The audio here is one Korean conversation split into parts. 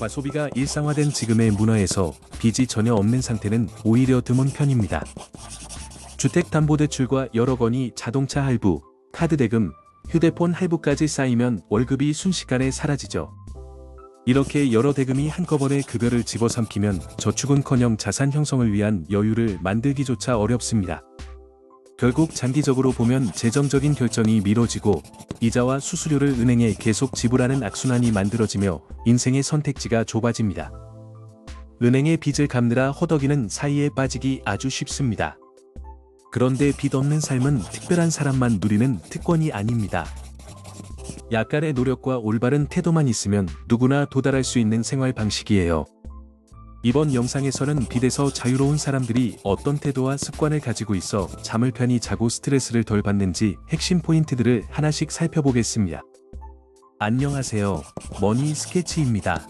과소비가 일상화된 지금의 문화에서 빚이 전혀 없는 상태는 오히려 드문 편입니다. 주택담보대출과 여러 건이 자동차 할부, 카드 대금, 휴대폰 할부까지 쌓이면 월급이 순식간에 사라지죠. 이렇게 여러 대금이 한꺼번에 급여를 집어삼키면 저축은커녕 자산 형성을 위한 여유를 만들기조차 어렵습니다. 결국 장기적으로 보면 재정적인 결정이 미뤄지고 이자와 수수료를 은행에 계속 지불하는 악순환이 만들어지며 인생의 선택지가 좁아집니다. 은행의 빚을 갚느라 허덕이는 사이에 빠지기 아주 쉽습니다. 그런데 빚 없는 삶은 특별한 사람만 누리는 특권이 아닙니다. 약간의 노력과 올바른 태도만 있으면 누구나 도달할 수 있는 생활 방식이에요. 이번 영상에서는 빚에서 자유로운 사람들이 어떤 태도와 습관을 가지고 있어 잠을 편히 자고 스트레스를 덜 받는지 핵심 포인트들을 하나씩 살펴보겠습니다. 안녕하세요. 머니 스케치입니다.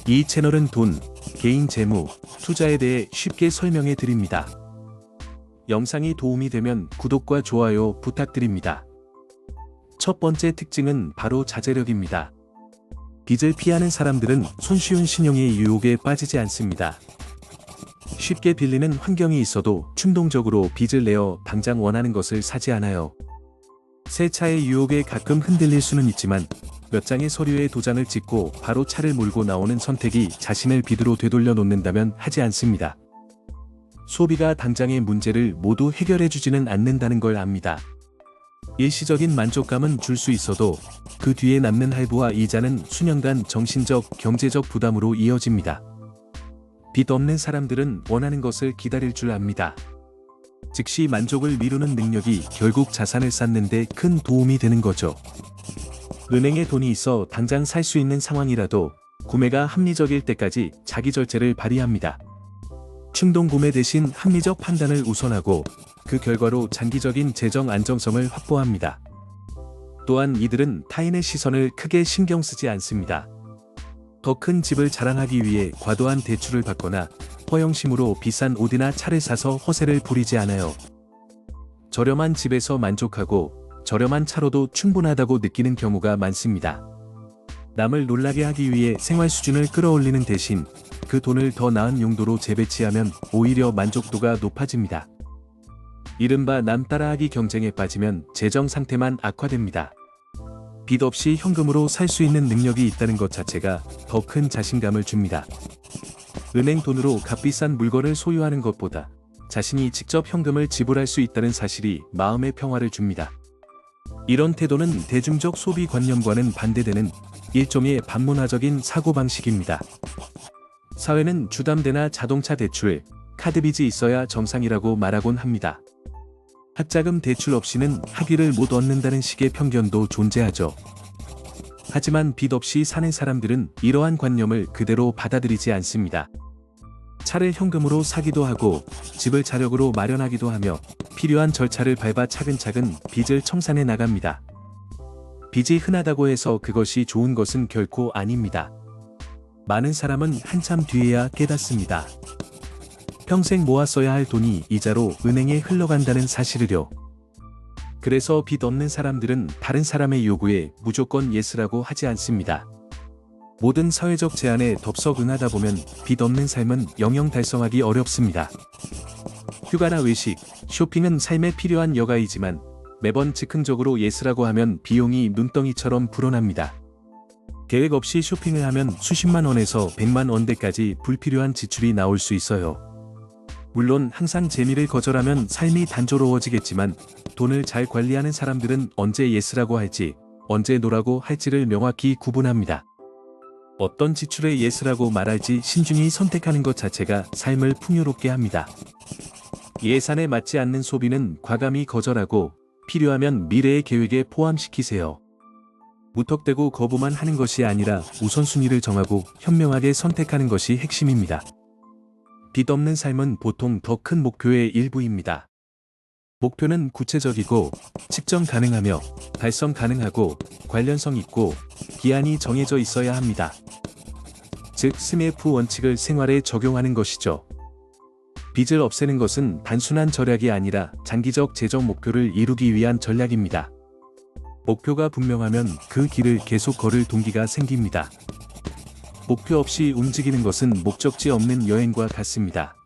이 채널은 돈, 개인 재무, 투자에 대해 쉽게 설명해 드립니다. 영상이 도움이 되면 구독과 좋아요 부탁드립니다. 첫 번째 특징은 바로 자제력입니다. 빚을 피하는 사람들은 손쉬운 신용의 유혹에 빠지지 않습니다. 쉽게 빌리는 환경이 있어도 충동적으로 빚을 내어 당장 원하는 것을 사지 않아요. 새 차의 유혹에 가끔 흔들릴 수는 있지만 몇 장의 서류에 도장을 찍고 바로 차를 몰고 나오는 선택이 자신을 빚으로 되돌려 놓는다면 하지 않습니다. 소비가 당장의 문제를 모두 해결해주지는 않는다는 걸 압니다. 일시적인 만족감은 줄 수 있어도 그 뒤에 남는 할부와 이자는 수년간 정신적, 경제적 부담으로 이어집니다. 빚 없는 사람들은 원하는 것을 기다릴 줄 압니다. 즉시 만족을 미루는 능력이 결국 자산을 쌓는 데 큰 도움이 되는 거죠. 은행에 돈이 있어 당장 살 수 있는 상황이라도 구매가 합리적일 때까지 자기 절제를 발휘합니다. 충동 구매 대신 합리적 판단을 우선하고 그 결과로 장기적인 재정 안정성을 확보합니다. 또한 이들은 타인의 시선을 크게 신경 쓰지 않습니다. 더 큰 집을 자랑하기 위해 과도한 대출을 받거나 허영심으로 비싼 옷이나 차를 사서 허세를 부리지 않아요. 저렴한 집에서 만족하고 저렴한 차로도 충분하다고 느끼는 경우가 많습니다. 남을 놀라게 하기 위해 생활 수준을 끌어올리는 대신 그 돈을 더 나은 용도로 재배치하면 오히려 만족도가 높아집니다. 이른바 남 따라하기 경쟁에 빠지면 재정 상태만 악화됩니다. 빚 없이 현금으로 살 수 있는 능력이 있다는 것 자체가 더 큰 자신감을 줍니다. 은행 돈으로 값비싼 물건을 소유하는 것보다 자신이 직접 현금을 지불할 수 있다는 사실이 마음의 평화를 줍니다. 이런 태도는 대중적 소비 관념과는 반대되는 일종의 반문화적인 사고방식입니다. 사회는 주담대나 자동차 대출, 카드빚이 있어야 정상이라고 말하곤 합니다. 학자금 대출 없이는 학위를 못 얻는다는 식의 편견도 존재하죠. 하지만 빚 없이 사는 사람들은 이러한 관념을 그대로 받아들이지 않습니다. 차를 현금으로 사기도 하고 집을 자력으로 마련하기도 하며 필요한 절차를 밟아 차근차근 빚을 청산해 나갑니다. 빚이 흔하다고 해서 그것이 좋은 것은 결코 아닙니다. 많은 사람은 한참 뒤에야 깨닫습니다. 평생 모았어야 할 돈이 이자로 은행에 흘러간다는 사실을요. 그래서 빚 없는 사람들은 다른 사람의 요구에 무조건 예스라고 하지 않습니다. 모든 사회적 제안에 덥석 응하다 보면 빚 없는 삶은 영영 달성하기 어렵습니다. 휴가나 외식, 쇼핑은 삶에 필요한 여가이지만 매번 즉흥적으로 예스라고 하면 비용이 눈덩이처럼 불어납니다. 계획 없이 쇼핑을 하면 수십만 원에서 100만 원대까지 불필요한 지출이 나올 수 있어요. 물론 항상 재미를 거절하면 삶이 단조로워지겠지만 돈을 잘 관리하는 사람들은 언제 예스라고 할지, 언제 노라고 할지를 명확히 구분합니다. 어떤 지출에 예스라고 말할지 신중히 선택하는 것 자체가 삶을 풍요롭게 합니다. 예산에 맞지 않는 소비는 과감히 거절하고 필요하면 미래의 계획에 포함시키세요. 무턱대고 거부만 하는 것이 아니라 우선순위를 정하고 현명하게 선택하는 것이 핵심입니다. 빚 없는 삶은 보통 더 큰 목표의 일부입니다. 목표는 구체적이고 측정 가능하며 달성 가능하고 관련성 있고 기한이 정해져 있어야 합니다. 즉 스매프 원칙을 생활에 적용하는 것이죠. 빚을 없애는 것은 단순한 절약이 아니라 장기적 재정 목표를 이루기 위한 전략입니다. 목표가 분명하면 그 길을 계속 걸을 동기가 생깁니다. 목표 없이 움직이는 것은 목적지 없는 여행과 같습니다.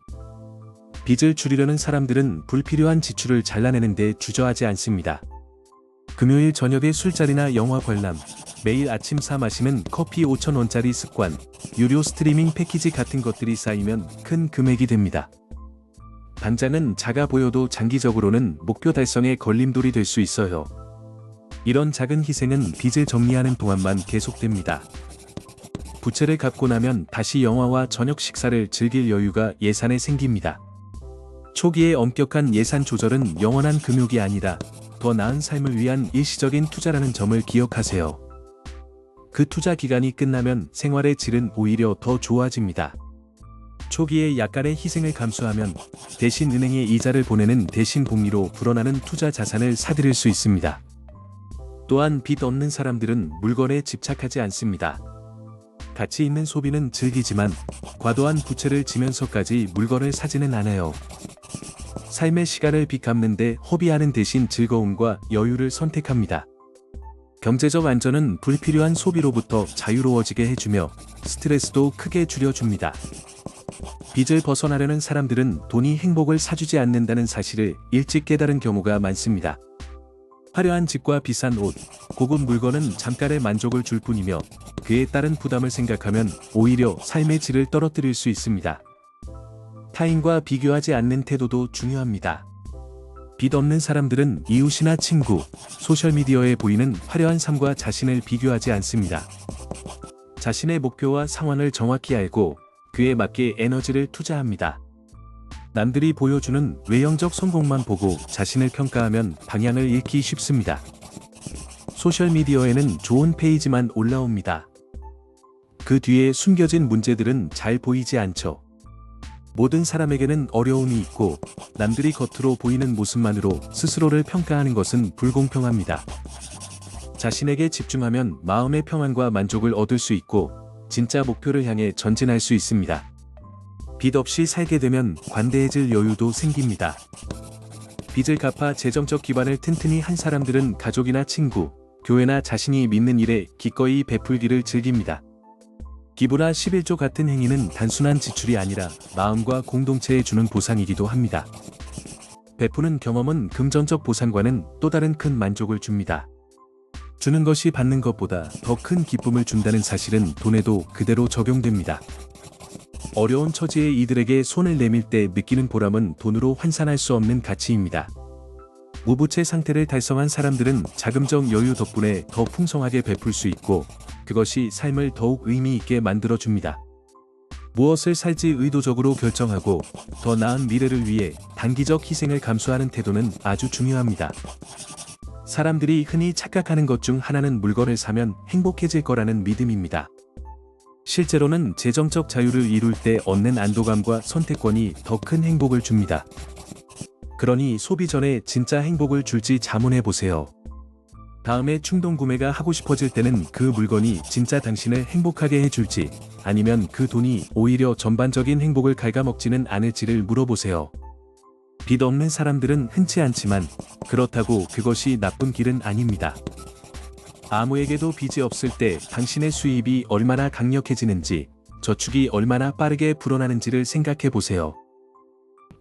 빚을 줄이려는 사람들은 불필요한 지출을 잘라내는데 주저하지 않습니다. 금요일 저녁에 술자리나 영화 관람, 매일 아침 사 마시는 커피 5,000원짜리 습관, 유료 스트리밍 패키지 같은 것들이 쌓이면 큰 금액이 됩니다. 반자는 작아 보여도 장기적으로는 목표 달성에 걸림돌이 될 수 있어요. 이런 작은 희생은 빚을 정리하는 동안만 계속됩니다. 부채를 갚고 나면 다시 영화와 저녁 식사를 즐길 여유가 예산에 생깁니다. 초기의 엄격한 예산 조절은 영원한 금욕이 아니라 더 나은 삶을 위한 일시적인 투자라는 점을 기억하세요. 그 투자 기간이 끝나면 생활의 질은 오히려 더 좋아집니다. 초기에 약간의 희생을 감수하면 대신 은행에 이자를 보내는 대신 복리로 불어나는 투자 자산을 사들일 수 있습니다. 또한 빚 없는 사람들은 물건에 집착하지 않습니다. 가치 있는 소비는 즐기지만 과도한 부채를 지면서까지 물건을 사지는 않아요. 삶의 시간을 빚 갚는데 허비하는 대신 즐거움과 여유를 선택합니다. 경제적 안전은 불필요한 소비로부터 자유로워지게 해주며 스트레스도 크게 줄여줍니다. 빚을 벗어나려는 사람들은 돈이 행복을 사주지 않는다는 사실을 일찍 깨달은 경우가 많습니다. 화려한 집과 비싼 옷, 고급 물건은 잠깐의 만족을 줄 뿐이며 그에 따른 부담을 생각하면 오히려 삶의 질을 떨어뜨릴 수 있습니다. 타인과 비교하지 않는 태도도 중요합니다. 빚 없는 사람들은 이웃이나 친구, 소셜미디어에 보이는 화려한 삶과 자신을 비교하지 않습니다. 자신의 목표와 상황을 정확히 알고 그에 맞게 에너지를 투자합니다. 남들이 보여주는 외형적 성공만 보고 자신을 평가하면 방향을 잃기 쉽습니다. 소셜미디어에는 좋은 페이지만 올라옵니다. 그 뒤에 숨겨진 문제들은 잘 보이지 않죠. 모든 사람에게는 어려움이 있고 남들이 겉으로 보이는 모습만으로 스스로를 평가하는 것은 불공평합니다. 자신에게 집중하면 마음의 평안과 만족을 얻을 수 있고 진짜 목표를 향해 전진할 수 있습니다. 빚 없이 살게 되면 관대해질 여유도 생깁니다. 빚을 갚아 재정적 기반을 튼튼히 한 사람들은 가족이나 친구, 교회나 자신이 믿는 일에 기꺼이 베풀기를 즐깁니다. 기부나 11조 같은 행위는 단순한 지출이 아니라 마음과 공동체에 주는 보상이기도 합니다. 베푸는 경험은 금전적 보상과는 또 다른 큰 만족을 줍니다. 주는 것이 받는 것보다 더 큰 기쁨을 준다는 사실은 돈에도 그대로 적용됩니다. 어려운 처지의 이들에게 손을 내밀 때 느끼는 보람은 돈으로 환산할 수 없는 가치입니다. 무부채 상태를 달성한 사람들은 자금적 여유 덕분에 더 풍성하게 베풀 수 있고 그것이 삶을 더욱 의미 있게 만들어줍니다. 무엇을 살지 의도적으로 결정하고 더 나은 미래를 위해 단기적 희생을 감수하는 태도는 아주 중요합니다. 사람들이 흔히 착각하는 것 중 하나는 물건을 사면 행복해질 거라는 믿음입니다. 실제로는 재정적 자유를 이룰 때 얻는 안도감과 선택권이 더 큰 행복을 줍니다. 그러니 소비 전에 진짜 행복을 줄지 자문해 보세요. 다음에 충동 구매가 하고 싶어질 때는 그 물건이 진짜 당신을 행복하게 해줄지 아니면 그 돈이 오히려 전반적인 행복을 갉아먹지는 않을지를 물어보세요. 빚 없는 사람들은 흔치 않지만 그렇다고 그것이 나쁜 길은 아닙니다. 아무에게도 빚이 없을 때 당신의 수입이 얼마나 강력해지는지, 저축이 얼마나 빠르게 불어나는지를 생각해 보세요.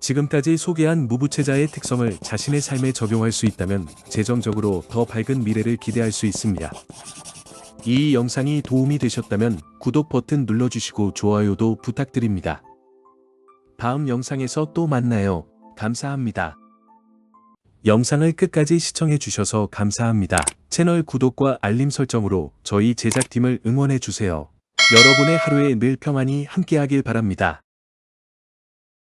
지금까지 소개한 무부채자의 특성을 자신의 삶에 적용할 수 있다면 재정적으로 더 밝은 미래를 기대할 수 있습니다. 이 영상이 도움이 되셨다면 구독 버튼 눌러주시고 좋아요도 부탁드립니다. 다음 영상에서 또 만나요. 감사합니다. 영상을 끝까지 시청해 주셔서 감사합니다. 채널 구독과 알림 설정으로 저희 제작팀을 응원해 주세요. 여러분의 하루에 늘 평안이 함께하길 바랍니다.